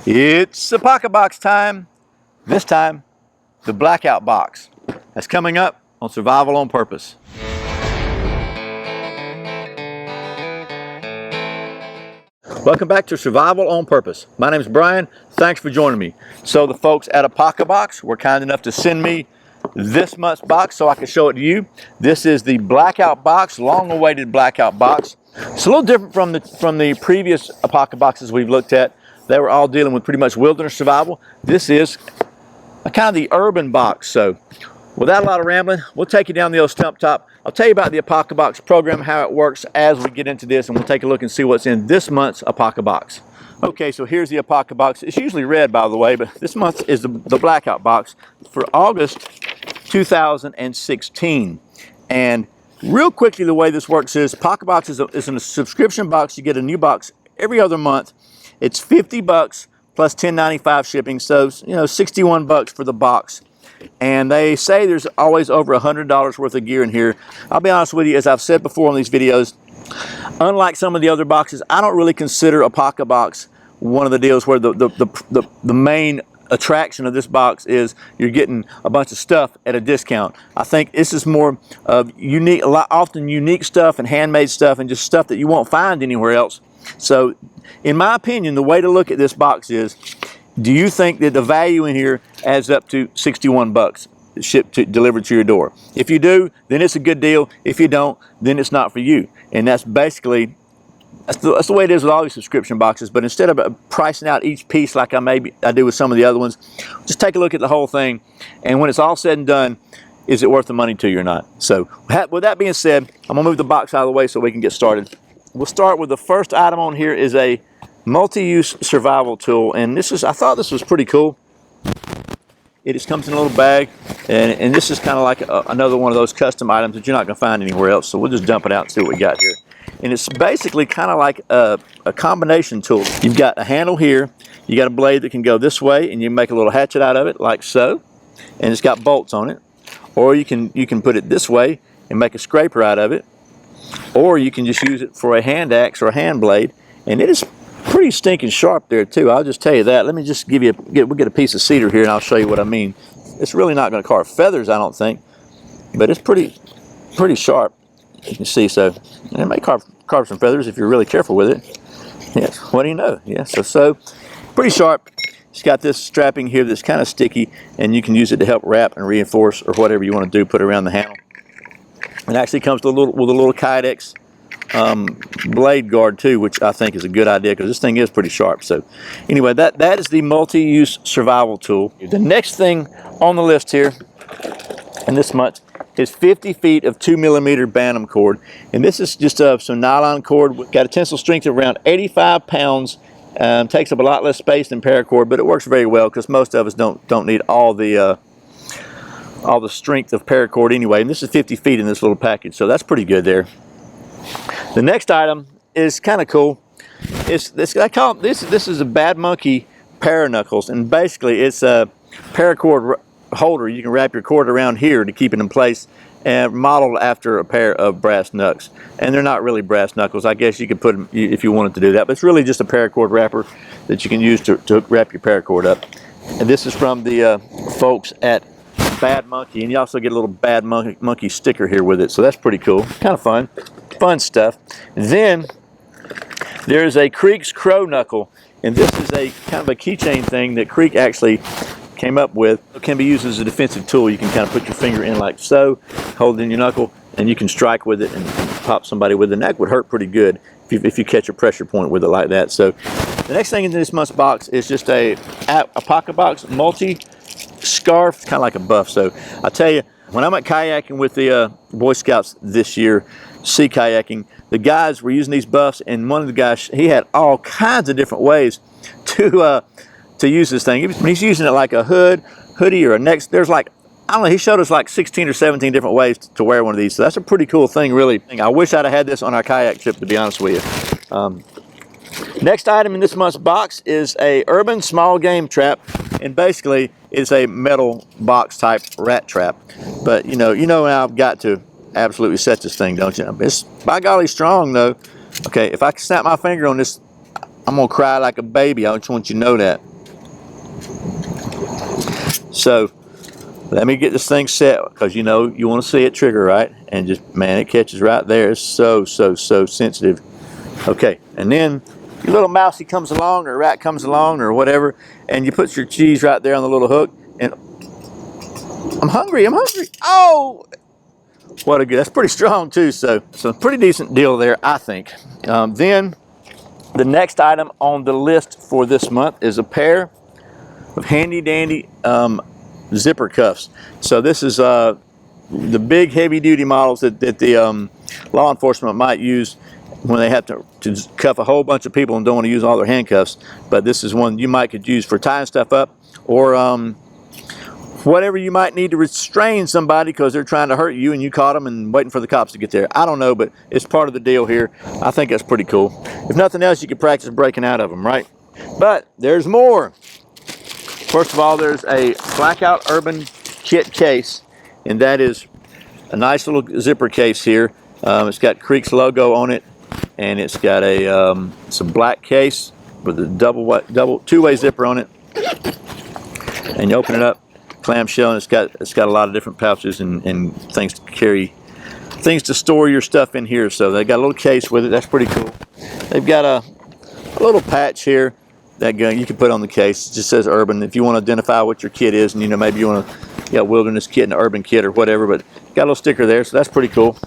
It's Apocabox time. This time, the Blackout Box. That's coming up on Survival on Purpose. Welcome back to Survival on Purpose. My name is Brian. Thanks for joining me. So the folks at Apocabox were kind enough to send me this month's box so I can show it to you. This is the Blackout Box, long-awaited Blackout Box. It's a little different from the previous Apocaboxes we've looked at. They were all dealing with pretty much wilderness survival. This is a kind of the urban box. So without a lot of rambling, we'll take you down the old stump top. I'll tell you about the Apocabox program, how it works as we get into this, and we'll take a look and see what's in this month's Apocabox. Okay, so here's the Apocabox. It's usually red, by the way, but this month is the Blackout Box for August 2016. And real quickly, the way this works is Apocabox is a subscription box. You get a new box every other month. It's $50 plus $10.95 shipping, so $61 for the box. And they say there's always over $100 worth of gear in here. I'll be honest with you, as I've said before on these videos, unlike some of the other boxes, I don't really consider Apocabox one of the deals where the main attraction of this box is you're getting a bunch of stuff at a discount. I think this is more of often unique stuff and handmade stuff and just stuff that you won't find anywhere else. So in my opinion, the way to look at this box is, do you think that the value in here adds up to $61 delivered to your door? If you do, then it's a good deal. If you don't, then it's not for you. And that's basically, that's the way it is with all these subscription boxes. But instead of pricing out each piece like I do with some of the other ones, just take a look at the whole thing. And when it's all said and done, is it worth the money to you or not? So with that being said, I'm gonna move the box out of the way so we can get started. We'll start with the first item on here is a multi-use survival tool, and I thought this was pretty cool. It just comes in a little bag, and this is kind of like another one of those custom items that you're not going to find anywhere else. So we'll just dump it out and see what we got here. And it's basically kind of like a combination tool. You've got a handle here, you got a blade that can go this way, and you make a little hatchet out of it like so, and it's got bolts on it. Or you can put it this way and make a scraper out of it, or you can just use it for a hand axe or a hand blade, and it is pretty stinking sharp there too. I'll just tell you that. Let me just we'll get a piece of cedar here and I'll show you what I mean. It's really not going to carve feathers, I don't think, but it's pretty sharp. You can see, so it may carve some feathers if you're really careful with it. Yes, what do you know? Yeah, so pretty sharp. It's got this strapping here that's kind of sticky, and you can use it to help wrap and reinforce or whatever you want to do, put around the handle. It actually comes with a little Kydex blade guard too, which I think is a good idea because this thing is pretty sharp. So anyway, that is the multi-use survival tool. The next thing on the list here in this month is 50 feet of 2mm bantam cord, and this is just some nylon cord. Got a tensile strength of around 85 pounds. Takes up a lot less space than paracord, but it works very well because most of us don't need all the strength of paracord anyway. And this is 50 feet in this little package, so that's pretty good there. The next item is kind of cool. This is a Bad Monkey Paraknuckles, and basically it's a paracord holder. You can wrap your cord around here to keep it in place, and modeled after a pair of brass knucks. And they're not really brass knuckles. I guess you could put them if you wanted to do that, but it's really just a paracord wrapper that you can use to wrap your paracord up. And this is from the folks at Bad Monkey, and you also get a little Bad Monkey sticker here with it, so that's pretty cool. Kind of fun stuff. Then there's a Creek's Crow Knuckle, and this is a kind of a keychain thing that Creek actually came up with. It can be used as a defensive tool. You can kind of put your finger in like so, hold it in your knuckle, and you can strike with it and pop somebody with it, and that would hurt pretty good if you catch a pressure point with it like that. So the next thing in this month's box is just a Apocabox multi scarf, kind of like a buff. So I tell you, when I went kayaking with the Boy Scouts this year, sea kayaking, the guys were using these buffs, and one of the guys, he had all kinds of different ways to use this thing. He's using it like a hoodie or a neck. There's like, I don't know, he showed us like 16 or 17 different ways to wear one of these. So that's a pretty cool thing, really. I wish I'd have had this on our kayak trip, to be honest with you. Next item in this month's box is a urban small game trap, and basically it's a metal box type rat trap. But you know I've got to absolutely set this thing, don't you? It's by golly strong though. Okay, if I can snap my finger on this I'm gonna cry like a baby. I just want you to know that. So let me get this thing set, because you know you want to see it trigger, right? And just, man, it catches right there. It's so sensitive. Okay, and then your little mousey comes along, or rat comes along, or whatever, and you put your cheese right there on the little hook. And I'm hungry. Oh, what a good! That's pretty strong too. So pretty decent deal there, I think. Then the next item on the list for this month is a pair of handy dandy zipper cuffs. So this is the big heavy duty models that the law enforcement might use when they have to cuff a whole bunch of people and don't want to use all their handcuffs. But this is one you might could use for tying stuff up, or whatever you might need to restrain somebody because they're trying to hurt you and you caught them and waiting for the cops to get there. I don't know, but it's part of the deal here. I think that's pretty cool. If nothing else, you can practice breaking out of them, right? But there's more. First of all, there's a Blackout Urban Kit case, and that is a nice little zipper case here. It's got Creek's logo on it, and it's got it's a black case with a double two-way zipper on it. And you open it up, clamshell, and it's got a lot of different pouches and things to carry, things to store your stuff in here. So they got a little case with it. That's pretty cool. They've got a little patch here that you can put on the case. It just says Urban. If you want to identify what your kit is, and you know, maybe you want to, wilderness kit and urban kit or whatever, but got a little sticker there, so that's pretty cool.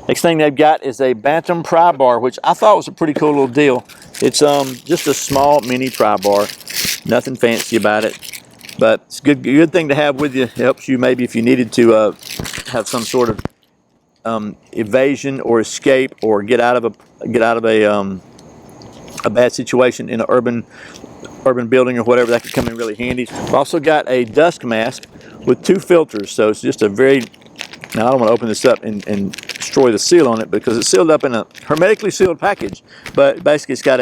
Next thing they've got is a Bantam pry bar, which I thought was a pretty cool little deal. It's just a small mini pry bar, nothing fancy about it, but it's a good thing to have with you. It helps you maybe if you needed to have some sort of evasion or escape, or get out of a bad situation in an urban building or whatever. That could come in really handy. We've also got a dust mask with 2 filters, so it's just a very, now I don't want to open this up and destroy the seal on it because it's sealed up in a hermetically sealed package, but basically it's got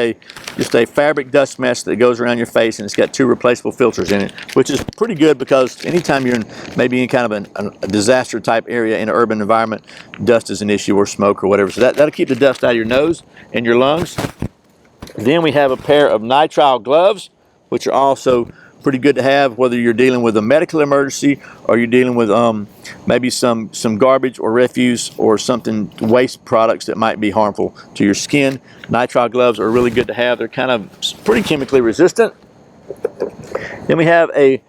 just a fabric dust mask that goes around your face, and it's got 2 replaceable filters in it, which is pretty good because anytime you're in maybe in kind of a disaster type area in an urban environment, dust is an issue, or smoke or whatever, so that'll keep the dust out of your nose and your lungs. Then we have a pair of nitrile gloves, which are also pretty good to have, whether you're dealing with a medical emergency or you're dealing with maybe some garbage or refuse or something, waste products that might be harmful to your skin. Nitrile gloves are really good to have. They're kind of pretty chemically resistant. Then we have a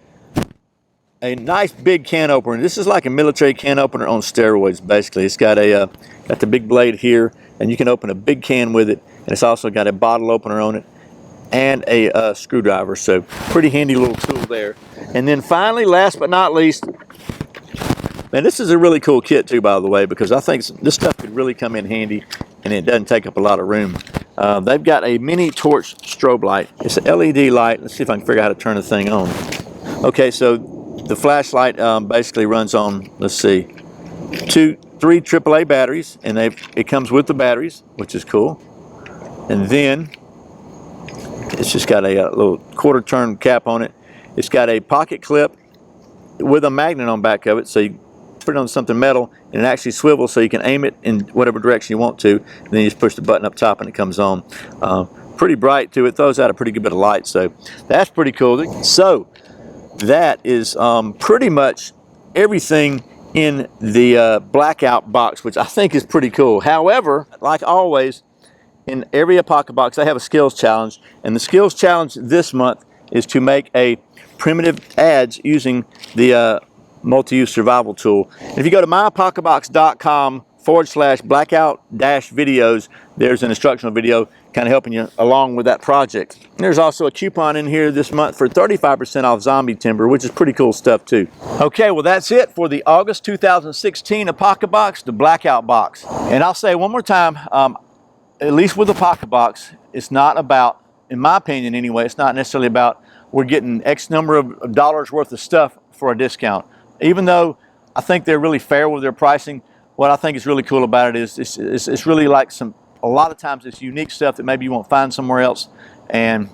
nice big can opener. This is like a military can opener on steroids, basically. It's got got the big blade here, and you can open a big can with it. And it's also got a bottle opener on it and a screwdriver, so pretty handy little tool there. And then finally, last but not least, man, this is a really cool kit too, by the way, because I think this stuff could really come in handy, and it doesn't take up a lot of room. They've got a mini torch strobe light. It's an LED light. Let's see if I can figure out how to turn the thing on. Okay, so the flashlight basically runs on, let's see, 3 AAA batteries, and it comes with the batteries, which is cool. And then it's just got a little quarter turn cap on it. It's got a pocket clip with a magnet on the back of it, so you put it on something metal and it actually swivels so you can aim it in whatever direction you want to, and then you just push the button up top and it comes on. Pretty bright too. It throws out a pretty good bit of light, so that's pretty cool. So that is pretty much everything in the Blackout box, which I think is pretty cool. However, like always, in every Apocabox, they have a skills challenge, and the skills challenge this month is to make a primitive adze using the multi-use survival tool. And if you go to myapocabox.com/blackout-videos, there's an instructional video kind of helping you along with that project. And there's also a coupon in here this month for 35% off zombie timber, which is pretty cool stuff too. Okay, well that's it for the August 2016 Apocabox, the Blackout box. And I'll say one more time, at least with the Apocabox, it's not about, in my opinion anyway, it's not necessarily about we're getting X number of dollars worth of stuff for a discount. Even though I think they're really fair with their pricing, what I think is really cool about it is it's really like a lot of times it's unique stuff that maybe you won't find somewhere else, and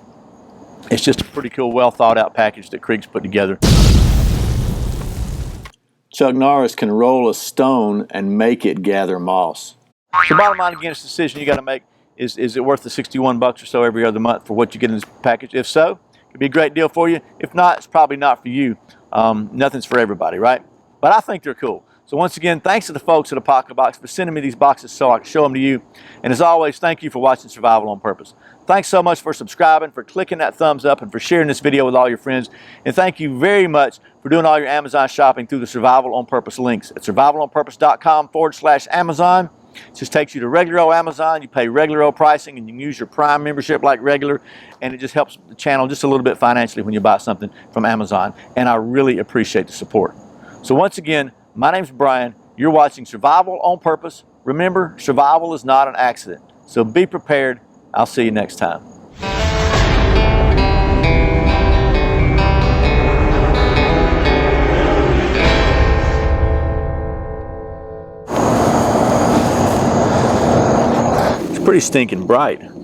it's just a pretty cool, well thought out package that Creek's put together. Chuck Norris can roll a stone and make it gather moss. So bottom line, again, it's a decision you got to make. Is it worth the 61 bucks or so every other month for what you get in this package? If so, it could be a great deal for you. If not, it's probably not for you. Nothing's for everybody, right? But I think they're cool. So once again, thanks to the folks at Apocabox for sending me these boxes so I can show them to you. And as always, thank you for watching Survival on Purpose. Thanks so much for subscribing, for clicking that thumbs up, and for sharing this video with all your friends. And thank you very much for doing all your Amazon shopping through the Survival on Purpose links at survivalonpurpose.com/Amazon. It just takes you to regular old Amazon. You pay regular old pricing, and you can use your Prime membership like regular, and it just helps the channel just a little bit financially when you buy something from Amazon. And I really appreciate the support. So once again, my name's Brian. You're watching Survival on Purpose. Remember, survival is not an accident. So be prepared. I'll see you next time. It's pretty stinking bright.